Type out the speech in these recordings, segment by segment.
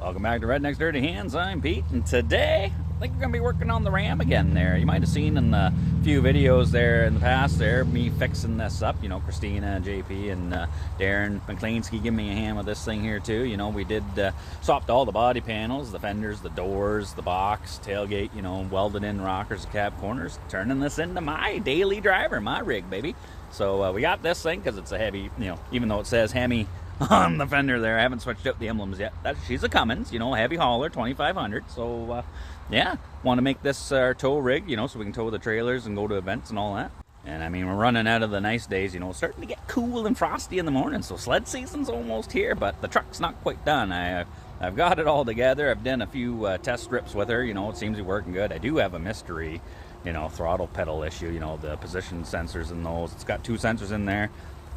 Welcome back to Redneck's Dirty Hands. I'm Pete, and today I think we're going to be working on the Ram again there. You might have seen in a few videos there in the past there, me fixing this up. You know, Christina, JP, and Darren McLeansky give me a hand with this thing here too. You know, we did swapped all the body panels, the fenders, the doors, the box, tailgate, you know, welded in rockers, cab corners, turning this into my daily driver, my rig, baby. So we got this thing because it's a heavy, you know, even though it says Hemi on the fender there. I haven't switched out the emblems yet. She's a Cummins, you know, heavy hauler, 2500. So, yeah, want to make this our tow rig, you know, so we can tow the trailers and go to events and all that. And, I mean, we're running out of the nice days, you know, starting to get cool and frosty in the morning. So sled season's almost here, but the truck's not quite done. I've got it all together. I've done a few test strips with her. You know, it seems to be working good. I do have a mystery, you know, throttle pedal issue, you know, the position sensors in those. It's got two sensors in there.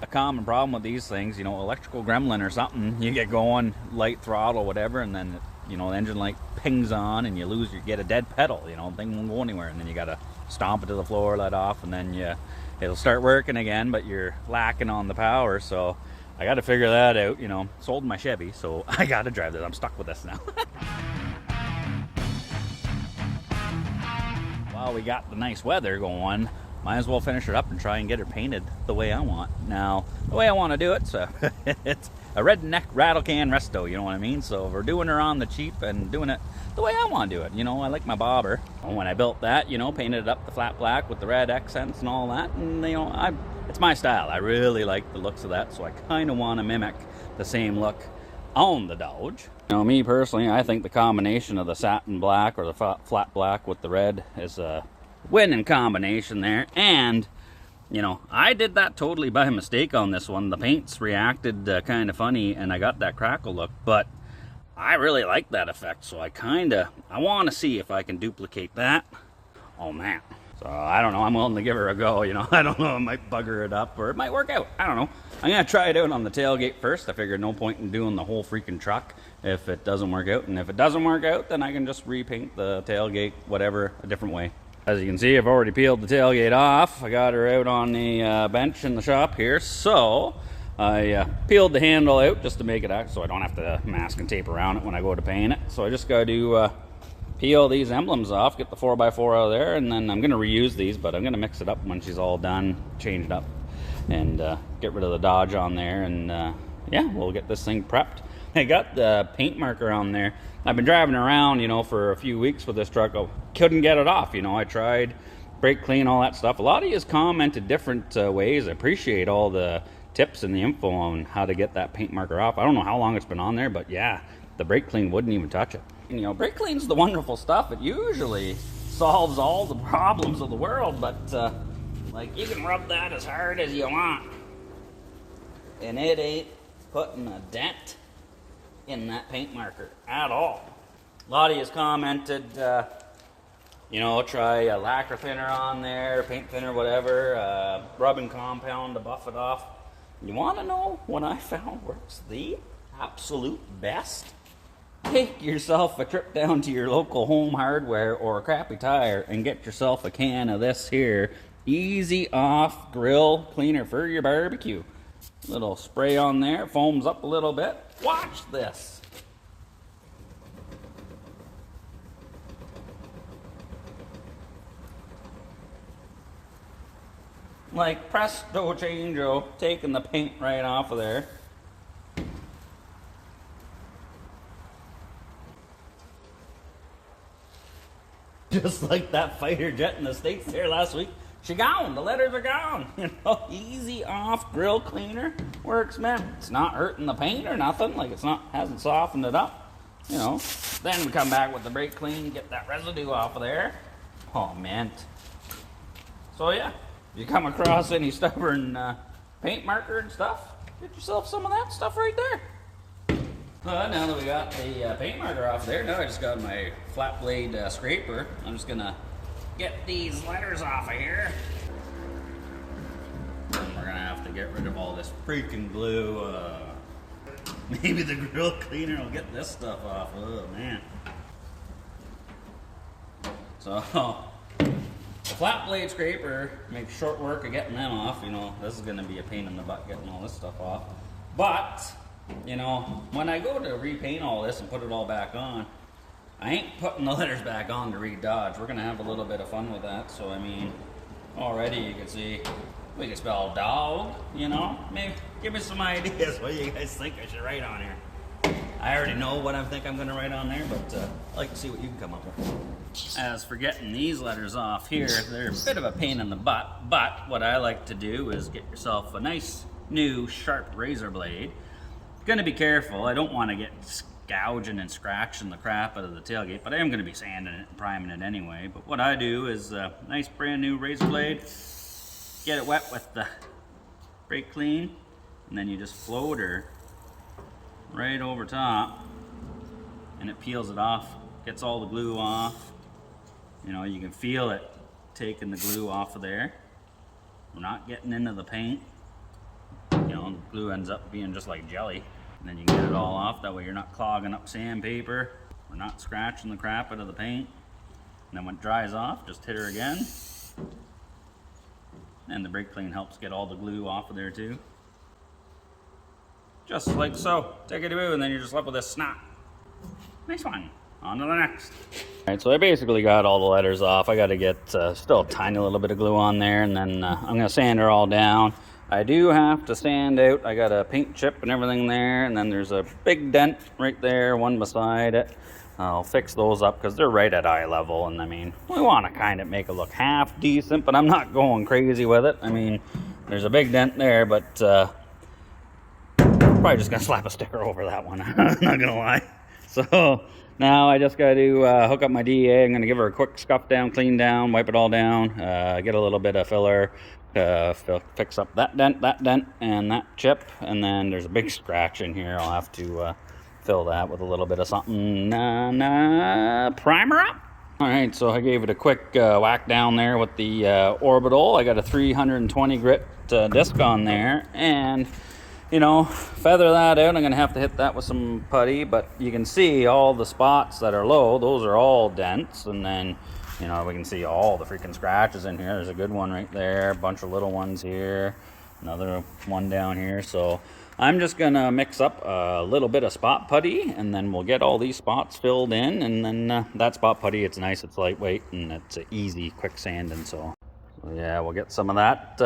A common problem with these things, you know, electrical gremlin or something, you get going, light throttle, whatever, and then, you know, the engine light pings on and you get a dead pedal, you know, the thing won't go anywhere, and then you gotta stomp it to the floor, let off, and then it'll start working again, but you're lacking on the power. So I gotta figure that out, you know. Sold my Chevy, so I gotta drive this. I'm stuck with this now. While we got the nice weather going, might as well finish it up and try and get her painted the way I want. Now, the way I want to do it, so it's a redneck rattle can resto, you know what I mean? So we're doing her on the cheap and doing it the way I want to do it. You know, I like my bobber. When I built that, you know, painted it up the flat black with the red accents and all that, and, you know, it's my style. I really like the looks of that, so I kind of want to mimic the same look on the Dodge. You know, me personally, I think the combination of the satin black or the flat black with the red is a winning combination there. And, you know, I did that totally by mistake on this one. The paints reacted kind of funny, and I got that crackle look, but I really like that effect, so I want to see if I can duplicate that on that. So I don't know, I'm willing to give her a go, you know. I don't know, I might bugger it up or it might work out. I don't know. I'm gonna try it out on the tailgate first. I figured no point in doing the whole freaking truck if it doesn't work out, and if it doesn't work out, then I can just repaint the tailgate, whatever, a different way. As you can see, I've already peeled the tailgate off. I got her out on the bench in the shop here, so I peeled the handle out just to make it act so I don't have to mask and tape around it when I go to paint it. So I just got to peel these emblems off, get the 4x4 out of there, and then I'm going to reuse these, but I'm going to mix it up when she's all done, change it up, and get rid of the Dodge on there, and yeah, we'll get this thing prepped. I got the paint marker on there. I've been driving around, you know, for a few weeks with this truck. I couldn't get it off, you know. I tried brake clean, all that stuff. A lot of you commented different ways. I appreciate all the tips and the info on how to get that paint marker off. I don't know how long it's been on there, but yeah, the brake clean wouldn't even touch it. And, you know, brake clean's the wonderful stuff. It usually solves all the problems of the world, but like, you can rub that as hard as you want, and it ain't putting a dent in that paint marker at all. A lot of you commented, you know, try a lacquer thinner on there, paint thinner, whatever, rubbing compound to buff it off. You want to know what I found works the absolute best? Take yourself a trip down to your local Home Hardware or a Crappy Tire and get yourself a can of this here Easy Off Grill Cleaner for your barbecue. Little spray on there, foams up a little bit. Watch this. Like presto changeo, taking the paint right off of there. Just like that fighter jet in the States there last week. She gone, the letters are gone. You know, Easy Off Grill Cleaner works, man. It's not hurting the paint or nothing, like hasn't softened it up. You know, then we come back with the brake clean, get that residue off of there. Oh, man. So yeah, if you come across any stubborn paint marker and stuff, get yourself some of that stuff right there. Now that we got the paint marker off there, now I just got my flat blade scraper. I'm just gonna get these letters off of here. And we're gonna have to get rid of all this freaking glue. Maybe the grill cleaner will get this stuff off. Oh man. So the flat blade scraper makes short work of getting them off. You know, this is gonna be a pain in the butt getting all this stuff off. But you know, when I go to repaint all this and put it all back on, I ain't putting the letters back on to read Dodge. We're gonna have a little bit of fun with that. So I mean, already you can see we can spell dog, you know. Maybe give me some ideas. What do you guys think I should write on here? I already know what I think I'm gonna write on there, but I'd like to see what you can come up with. As for getting these letters off here, they're a bit of a pain in the butt, but what I like to do is get yourself a nice new sharp razor blade. Gonna be careful. I don't want to get gouging and scratching the crap out of the tailgate, but I am gonna be sanding it and priming it anyway. But what I do is a nice brand new razor blade, get it wet with the brake clean, and then you just float her right over top, and it peels it off, gets all the glue off. You know, you can feel it taking the glue off of there. We're not getting into the paint. You know, the glue ends up being just like jelly. And then you can get it all off. That way you're not clogging up sandpaper. We're not scratching the crap out of the paint. And then when it dries off, just hit her again. And the brake clean helps get all the glue off of there too. Just like so. Take it away, and then you're just left with this snot. Nice one. On to the next. Alright, so I basically got all the letters off. I got to get still a tiny little bit of glue on there, and then I'm going to sand her all down. I do have to sand out. I got a paint chip and everything there, and then there's a big dent right there, one beside it. I'll fix those up because they're right at eye level, and I mean, we want to kind of make it look half decent, but I'm not going crazy with it. I mean, there's a big dent there, but probably just gonna slap a sticker over that one. I'm not gonna lie. So now I just got to hook up my DA. I'm going to give her a quick scuff down, clean down, wipe it all down, get a little bit of filler, fix up that dent, and that chip. And then there's a big scratch in here. I'll have to fill that with a little bit of something, primer up. All right, so I gave it a quick whack down there with the orbital. I got a 320 grit disc on there, and you know, feather that out. I'm gonna have to hit that with some putty, but you can see all the spots that are low, those are all dents. And then, you know, we can see all the freaking scratches in here. There's a good one right there, a bunch of little ones here, another one down here. So I'm just gonna mix up a little bit of spot putty, and then we'll get all these spots filled in. And then that spot putty, it's nice, it's lightweight, and it's an easy, quick sanding. So yeah, we'll get some of that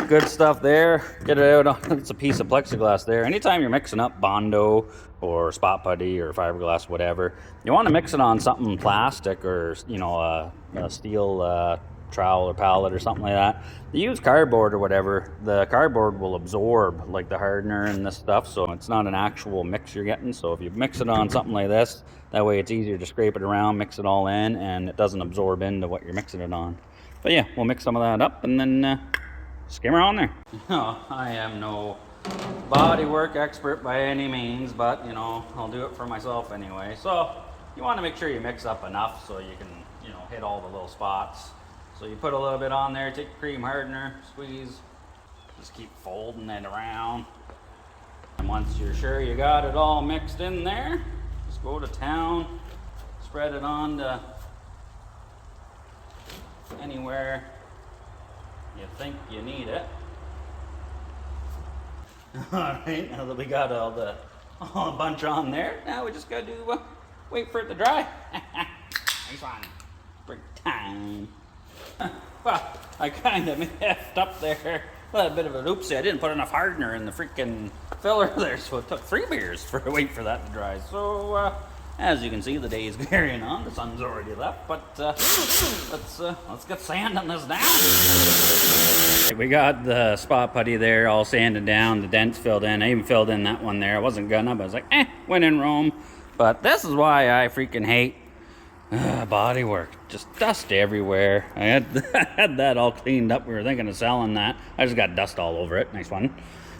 good stuff there, get it out. It's a piece of plexiglass there. Anytime you're mixing up Bondo or spot putty or fiberglass, whatever, you want to mix it on something plastic, or you know, a steel trowel or pallet or something like that. You use cardboard or whatever, the cardboard will absorb like the hardener and this stuff, so it's not an actual mix you're getting. So if you mix it on something like this, that way it's easier to scrape it around, mix it all in, and it doesn't absorb into what you're mixing it on. But yeah, we'll mix some of that up and then skimmer on there. No, I am no bodywork expert by any means, but you know, I'll do it for myself anyway. So you want to make sure you mix up enough so you can, you know, hit all the little spots. So you put a little bit on there, take your cream hardener, squeeze, just keep folding it around. And once you're sure you got it all mixed in there, just go to town, spread it on to anywhere you think you need it. Alright, now that we got all the bunch on there, now we just gotta do wait for it to dry. Nice one. Break time. Well, I kind of messed up there. Well, a bit of an oopsie. I didn't put enough hardener in the freaking filler there, so it took 3 beers for wait for that to dry. So as you can see, the day is carrying on. The sun's already left, but let's get sanding this down. We got the spot putty there all sanded down, the dents filled in. I even filled in that one there. I wasn't gonna, but I was like, when in Rome. But this is why I freaking hate body work. Just dust everywhere. I had that all cleaned up. We were thinking of selling that. I just got dust all over it. Nice one.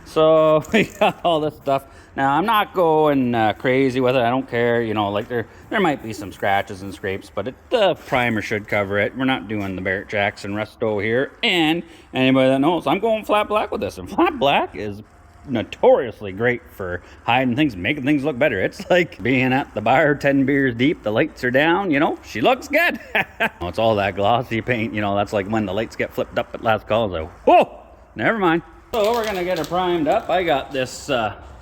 So we got all this stuff. Now I'm not going crazy with it. I don't care. You know, like there might be some scratches and scrapes, but the primer should cover it. We're not doing the Barrett Jackson resto here. And anybody that knows, I'm going flat black with this. And flat black is notoriously great for hiding things, making things look better. It's like being at the bar 10 beers deep, the lights are down, you know, she looks good. It's all that glossy paint, you know, that's like when the lights get flipped up at last call. So, whoa, never mind. So we're gonna get her primed up. I got this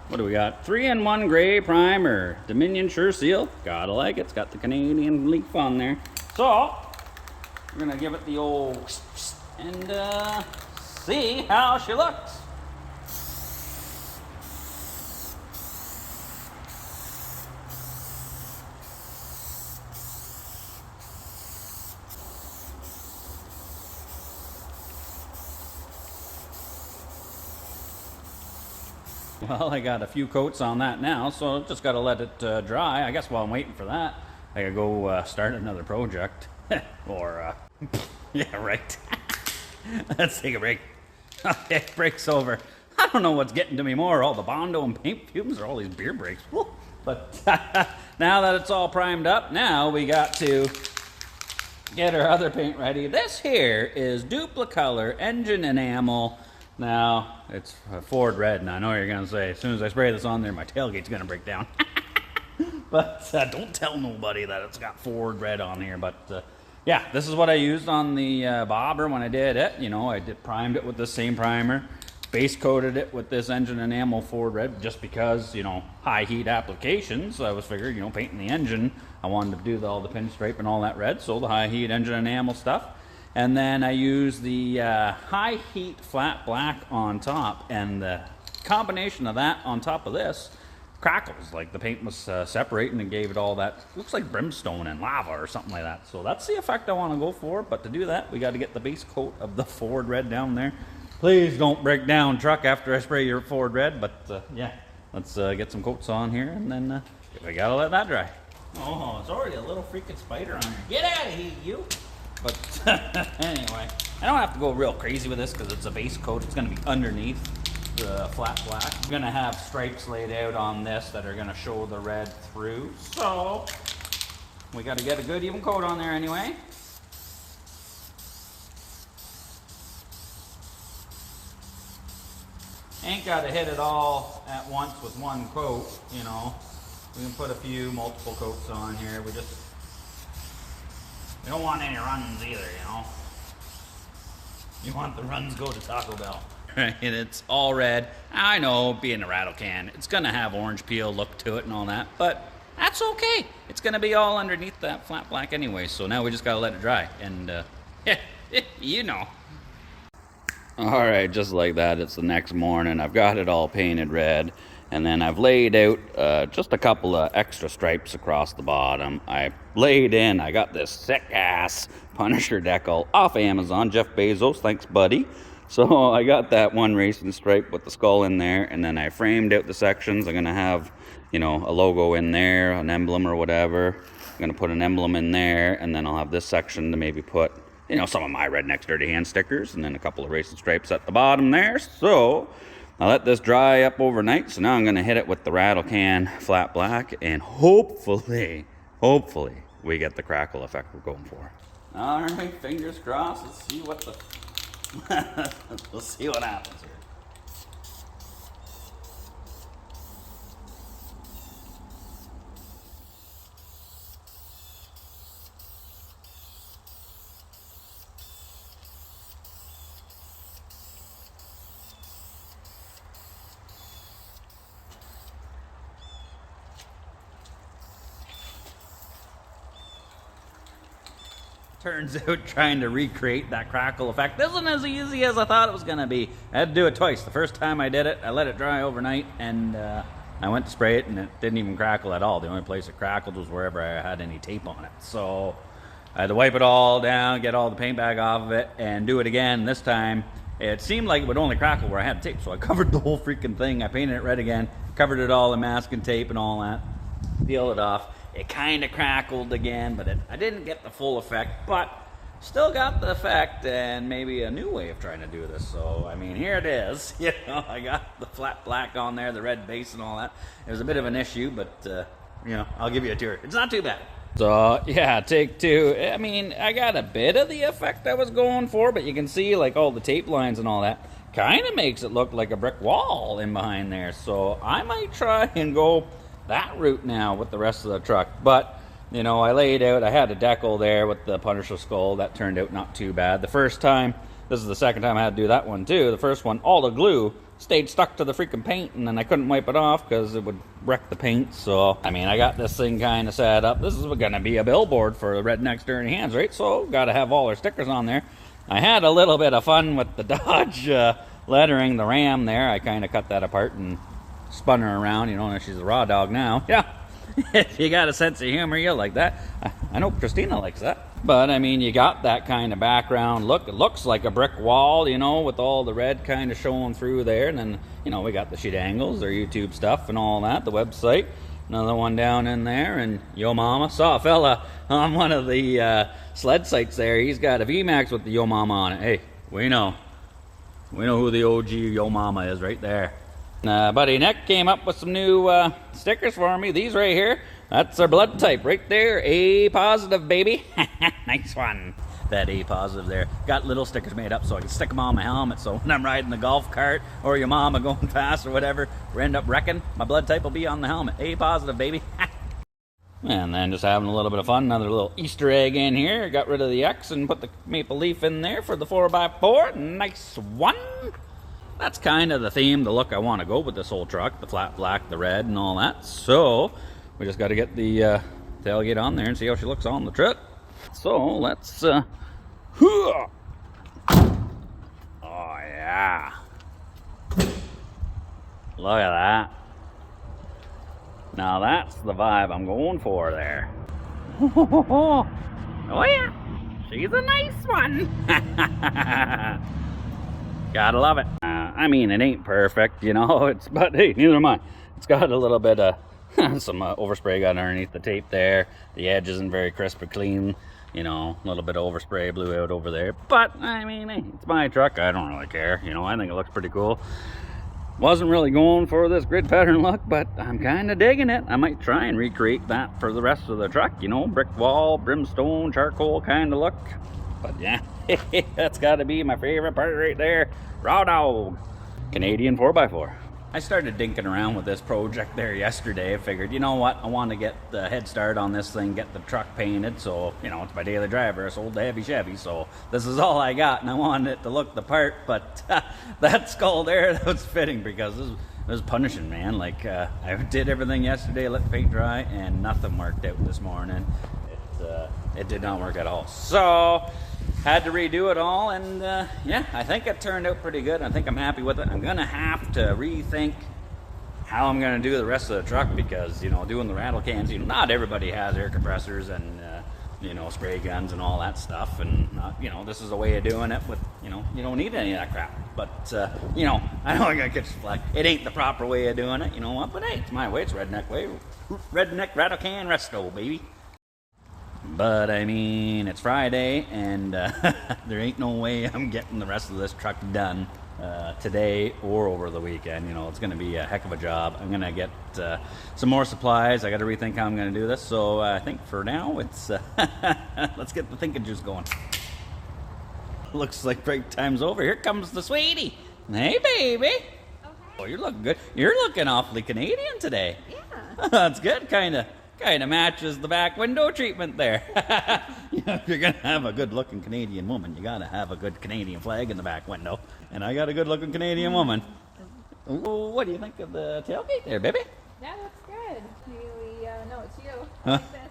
What do we got? 3-in-1 gray primer. Dominion Sure Seal. Gotta like it. It's got the Canadian leaf on there. So, we're gonna give it the old and see how she looks. Well, I got a few coats on that now, so just got to let it dry. I guess while I'm waiting for that, I gotta go start another project. Or, yeah, right. Let's take a break. Okay, break's over. I don't know what's getting to me more, all the Bondo and paint fumes or all these beer breaks. But now that it's all primed up, now we got to get our other paint ready. This here is Duplicolor Engine Enamel. Now, it's Ford Red, and I know you're going to say, as soon as I spray this on there, my tailgate's going to break down. But don't tell nobody that it's got Ford Red on here. But, yeah, this is what I used on the bobber when I did it. You know, I primed it with the same primer. Base coated it with this Engine Enamel Ford Red just because, you know, high heat applications. I was figured, you know, painting the engine, I wanted to do all the pinstripe and all that red, so the high heat Engine Enamel stuff. And then I use the high heat flat black on top, and the combination of that on top of this crackles. Like the paint was separating and gave it all that, looks like brimstone and lava or something like that. So that's the effect I want to go for, but to do that, we got to get the base coat of the Ford Red down there. Please don't break down, truck, after I spray your Ford Red, but yeah, let's get some coats on here, and then we got to let that dry. Oh, it's already a little freaking spider on here. Get out of here, you! But anyway, I don't have to go real crazy with this because it's a base coat. It's going to be underneath the flat black. I'm going to have stripes laid out on this that are going to show the red through. So we got to get a good even coat on there anyway. Ain't got to hit it all at once with one coat, you know. We can put a few multiple coats on here. We don't want any runs either, you know. You want the runs go to Taco Bell. Right, and it's all red. I know, being a rattle can, it's gonna have orange peel look to it and all that, but that's okay. It's gonna be all underneath that flat black anyway, so now we just gotta let it dry, and you know. All right, just like that, it's the next morning. I've got it all painted red. And then I've laid out just a couple of extra stripes across the bottom. I got this sick-ass Punisher decal off Amazon. Jeff Bezos, thanks, buddy. So I got that one racing stripe with the skull in there, and then I framed out the sections. I'm going to have, you know, a logo in there, an emblem or whatever. I'm going to put an emblem in there, and then I'll have this section to maybe put, you know, some of my Redneck's Dirty Hand stickers, and then a couple of racing stripes at the bottom there. So I let this dry up overnight, so now I'm going to hit it with the rattle can flat black, and hopefully we get the crackle effect we're going for. All right, fingers crossed. Let's see what we'll see what happens here. Turns out trying to recreate that crackle effect isn't as easy as I thought it was going to be. I had to do it twice. The first time I did it, I let it dry overnight, and I went to spray it, and it didn't even crackle at all. The only place it crackled was wherever I had any tape on it. So I had to wipe it all down, get all the paint back off of it, and do it again. This time, it seemed like it would only crackle where I had tape, so I covered the whole freaking thing. I painted it red again, covered it all in masking tape and all that, peeled it off. It kind of crackled again, but I didn't get the full effect, but still got the effect, and maybe a new way of trying to do this. So, I mean, here it is. You know, I got the flat black on there, the red base and all that. It was a bit of an issue, but, you know, I'll give you a tour. It's not too bad. So, yeah, take two. I mean, I got a bit of the effect I was going for, but you can see, like, all the tape lines and all that kind of makes it look like a brick wall in behind there. So, I might try and go that route now with the rest of the truck. But, you know, I laid out, I had a decal there with the Punisher skull. That turned out not too bad. The first time, this is the second time I had to do that one too. The first one, all the glue stayed stuck to the freaking paint, and then I couldn't wipe it off because it would wreck the paint. So, I mean, I got this thing kind of set up. This is going to be a billboard for the Rednecks Dirty Hands, right? So, got to have all our stickers on there. I had a little bit of fun with the Dodge lettering, the Ram there. I kind of cut that apart and spun her around. You know, she's a raw dog now. Yeah, if you got a sense of humor, you'll like that. I know Christina likes that. But, I mean, you got that kind of background look. It looks like a brick wall, you know, with all the red kind of showing through there. And then, you know, we got the sheet angles, their YouTube stuff and all that, the website. Another one down in there. And Yo Mama. Saw a fella on one of the sled sites there. He's got a VMAX with the Yo Mama on it. Hey, we know. We know who the OG Yo Mama is right there. Buddy Nick came up with some new stickers for me. These right here. That's our blood type right there. A positive, baby. Nice one. That A positive there. Got little stickers made up so I can stick them on my helmet. So when I'm riding the golf cart or your mama going fast or whatever, we end up wrecking, my blood type will be on the helmet. A positive, baby. And then just having a little bit of fun. Another little Easter egg in here. Got rid of the X and put the maple leaf in there for the 4x4. Nice one. That's kind of the theme, the look I want to go with this whole truck. The flat black, the red, and all that. So we just got to get the tailgate on there and see how she looks on the trip. So let's, oh yeah. Look at that. Now that's the vibe I'm going for there. Oh yeah, she's a nice one. Gotta love it. I mean, it ain't perfect, you know, but hey, neither am I. It's got a little bit of some overspray got underneath the tape there. The edge isn't very crisp or clean. You know, a little bit of overspray blew out over there. But, I mean, hey, it's my truck. I don't really care. You know, I think it looks pretty cool. Wasn't really going for this grid pattern look, but I'm kind of digging it. I might try and recreate that for the rest of the truck. You know, brick wall, brimstone, charcoal kind of look. But, yeah, that's got to be my favorite part right there. Raw dog. Canadian 4x4. I started dinking around with this project there yesterday. I figured, you know what, I want to get the head start on this thing, get the truck painted. So, you know, it's my daily driver. I sold the heavy Chevy, so this is all I got, and I wanted it to look the part. But that skull there, that was fitting because it was punishing, man. Like, I did everything yesterday, let the paint dry, and nothing worked out this morning. It did not work at all. So had to redo it all, and yeah, I think it turned out pretty good. I think I'm happy with it. I'm gonna have to rethink how I'm gonna do the rest of the truck because, you know, doing the rattle cans, you know, not everybody has air compressors and you know, spray guns and all that stuff, and you know, this is a way of doing it with, you know, you don't need any of that crap. But you know, I know I'm gonna catch the flag. It ain't the proper way of doing it, you know what? But hey, it's my way. It's redneck way. Redneck rattle can resto, baby. But I mean, it's Friday, and there ain't no way I'm getting the rest of this truck done today or over the weekend. You know, it's going to be a heck of a job. I'm going to get some more supplies. I got to rethink how I'm going to do this. So I think for now, it's let's get the thinking juice going. Looks like break time's over. Here comes the sweetie. Hey, baby. Okay. Oh, you're looking good. You're looking awfully Canadian today. Yeah. That's good. Kind of matches the back window treatment there. You know, if you're gonna have a good looking Canadian woman, you gotta have a good Canadian flag in the back window. And I got a good looking Canadian woman. Ooh, what do you think of the tailgate there, baby? Yeah, that's good. No, it's you. I like this.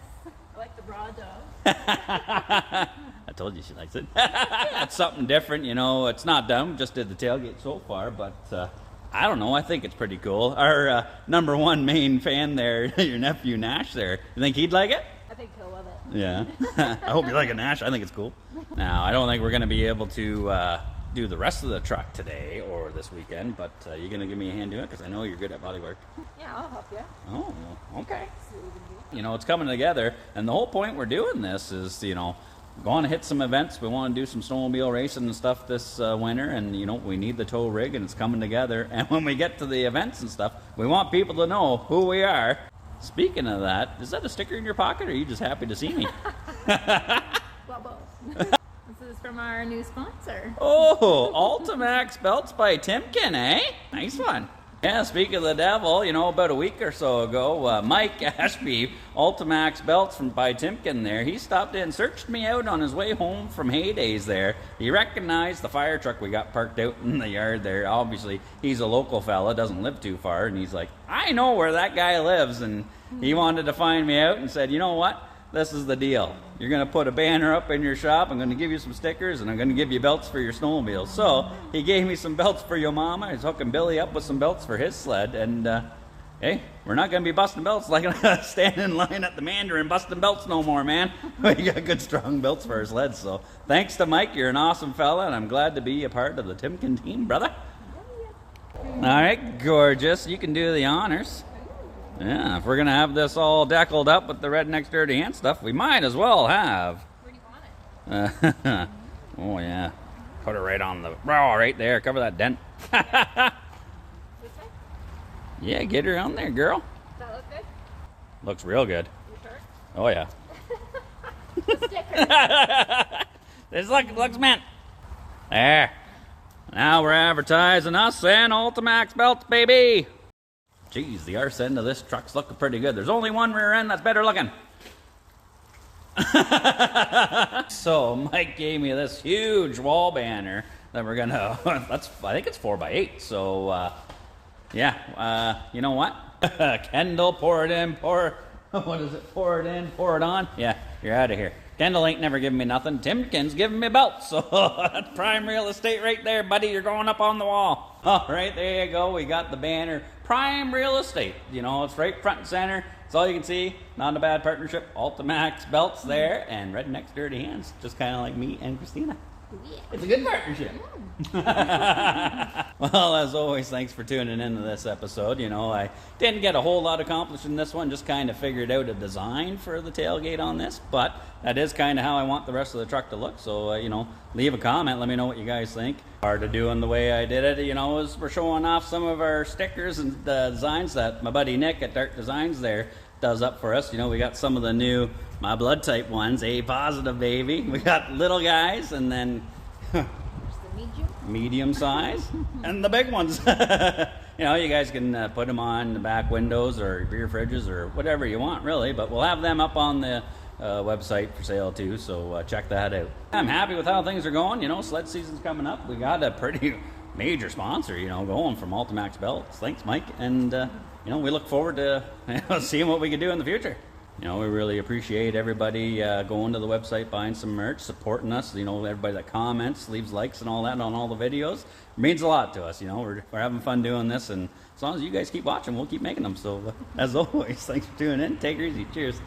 I like the raw dog. I told you she likes it. It's something different, you know. It's not dumb. Just did the tailgate so far, but I don't know. I think it's pretty cool. Our number one main fan there, your nephew Nash there. You think he'd like it? I think he'll love it. Yeah. I hope you like it, Nash. I think it's cool. Now, I don't think we're going to be able to do the rest of the truck today or this weekend, but you're going to give me a hand doing it because I know you're good at body work. Yeah, I'll help you. Oh, okay. You know, it's coming together, and the whole point we're doing this is, you know, going to hit some events. We want to do some snowmobile racing and stuff this winter, and you know, we need the tow rig, and it's coming together. And when we get to the events and stuff, we want people to know who we are. Speaking of that, is that a sticker in your pocket, or are you just happy to see me? Well, both. This is from our new sponsor. Oh, Ultimax belts by Timken, eh? Nice one. Yeah, speaking of the devil, you know, about a week or so ago, Mike Ashby, Ultimax belts from by Timken there, he stopped in, searched me out on his way home from Heydays there. He recognized the fire truck we got parked out in the yard there. Obviously, he's a local fella, doesn't live too far, and he's like, I know where that guy lives, and he wanted to find me out and said, you know what? This is the deal. You're going to put a banner up in your shop. I'm going to give you some stickers, and I'm going to give you belts for your snowmobile. So he gave me some belts for your mama. He's hooking Billy up with some belts for his sled. And, hey, we're not going to be busting belts like standing in line at the Mandarin busting belts no more, man. We got good, strong belts for our sleds. So thanks to Mike. You're an awesome fella, and I'm glad to be a part of the Timken team, brother. All right, gorgeous. You can do the honors. Yeah, if we're going to have this all deckled up with the Redneck's Dirty Hand stuff, we might as well have. Where do you want it? Oh, yeah. Put it right on the... Oh, right there. Cover that dent. This way? Yeah, get her on there, girl. Does that look good? Looks real good. You sure? Oh, yeah. The sticker. This looks mint. There. Now we're advertising us and Ultimax belts, baby. Geez, the arse end of this truck's looking pretty good. There's only one rear end that's better looking. So Mike gave me this huge wall banner that we're gonna. I think it's 4x8. So yeah, you know what? Kendall, pour it in, what is it? Pour it in, pour it on. Yeah, you're out of here. Kendall ain't never given me nothing. Timken's giving me belts. So that's prime real estate right there, buddy. You're going up on the wall. All right, there you go. We got the banner. Prime real estate. You know, it's right front and center. It's all you can see. Not a bad partnership. Ultimax belts there and Redneck's Dirty Hands. Just kind of like me and Christina. Yeah. It's a good partnership. Well, as always, thanks for tuning into this episode. You know, I didn't get a whole lot accomplished in this one, just kind of figured out a design for the tailgate on this, but that is kind of how I want the rest of the truck to look. So, you know, leave a comment, let me know what you guys think. Part of doing the way I did it, you know, is we're showing off some of our stickers and designs that my buddy Nick at Dark Designs there does up for us. You know, we got some of the new My Blood type ones, A positive, baby. We got little guys, and then medium size, and the big ones. You know, you guys can put them on the back windows or beer fridges or whatever you want, really. But we'll have them up on the website for sale too, so check that out. I'm happy with how things are going. You know, sled season's coming up. We got a pretty major sponsor, you know, going from Ultimax belts. Thanks, Mike. And you know, we look forward to seeing what we can do in the future. You know, we really appreciate everybody going to the website, buying some merch, supporting us. You know, everybody that comments, leaves likes and all that on all the videos. It means a lot to us. You know, we're having fun doing this, and as long as you guys keep watching, we'll keep making them. So, as always, thanks for tuning in. Take it easy. Cheers.